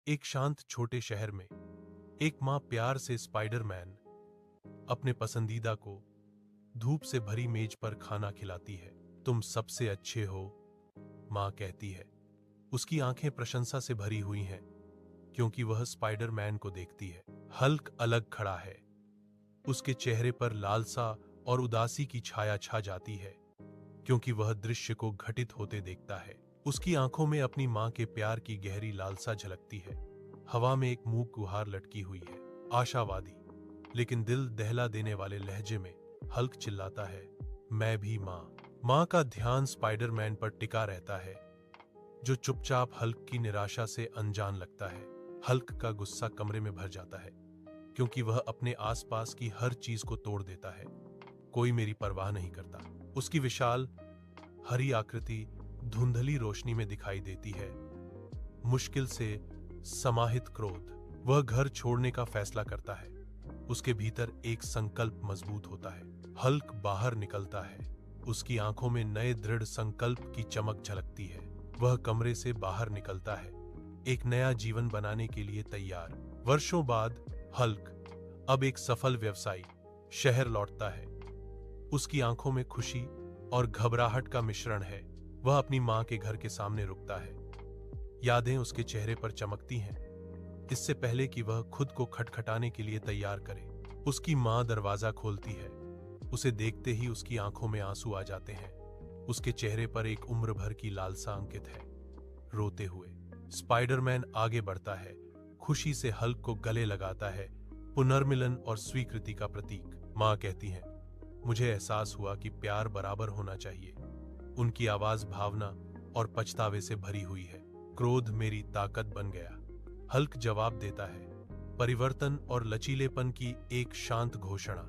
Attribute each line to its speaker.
Speaker 1: एक शांत छोटे शहर में एक माँ प्यार से स्पाइडरमैन अपने पसंदीदा को धूप से भरी मेज पर खाना खिलाती है। तुम सबसे अच्छे हो, माँ कहती है। उसकी आंखें प्रशंसा से भरी हुई हैं क्योंकि वह स्पाइडरमैन को देखती है। हल्क अलग खड़ा है। उसके चेहरे पर लालसा और उदासी की छाया छा जाती है क्योंकि वह दृश्य को घटित होते देखता है। उसकी आंखों में अपनी मां के प्यार की गहरी लालसा झलकती है। हवा में एक मूक गुहार लटकी हुई है, आशावादी लेकिन दिल दहला देने वाले लहजे में हल्क चिल्लाता है, मैं भी मां। मां का ध्यान स्पाइडरमैन पर टिका रहता है, जो चुपचाप हल्क की निराशा से अनजान लगता है। हल्क का गुस्सा कमरे में भर जाता है क्योंकि वह अपने आसपास की हर चीज को तोड़ देता है। कोई मेरी परवाह नहीं करता। उसकी विशाल हरी आकृति धुंधली रोशनी में दिखाई देती है, मुश्किल से समाहित क्रोध। वह घर छोड़ने का फैसला करता है। उसके भीतर एक संकल्प मजबूत होता है। हल्क बाहर निकलता है। उसकी आंखों में नए दृढ़ संकल्प की चमक झलकती है। वह कमरे से बाहर निकलता है, एक नया जीवन बनाने के लिए तैयार। वर्षों बाद हल्क अब एक सफल व्यवसायी शहर लौटता है। उसकी आंखों में खुशी और घबराहट का मिश्रण है। वह अपनी मां के घर के सामने रुकता है। यादें उसके चेहरे पर चमकती हैं, इससे पहले कि वह खुद को खटखटाने के लिए तैयार करे। उसकी मां दरवाजा खोलती है। उसे देखते ही उसकी आंखों में आंसू आ जाते हैं। उसके चेहरे पर एक उम्र भर की लालसा अंकित है। रोते हुए स्पाइडरमैन आगे बढ़ता है, खुशी से हल्क को गले लगाता है, पुनर्मिलन और स्वीकृति का प्रतीक। मां कहती है, मुझे एहसास हुआ कि प्यार बराबर होना चाहिए। उनकी आवाज भावना और पछतावे से भरी हुई है। क्रोध मेरी ताकत बन गया, हल्क जवाब देता है। परिवर्तन और लचीलेपन की एक शांत घोषणा।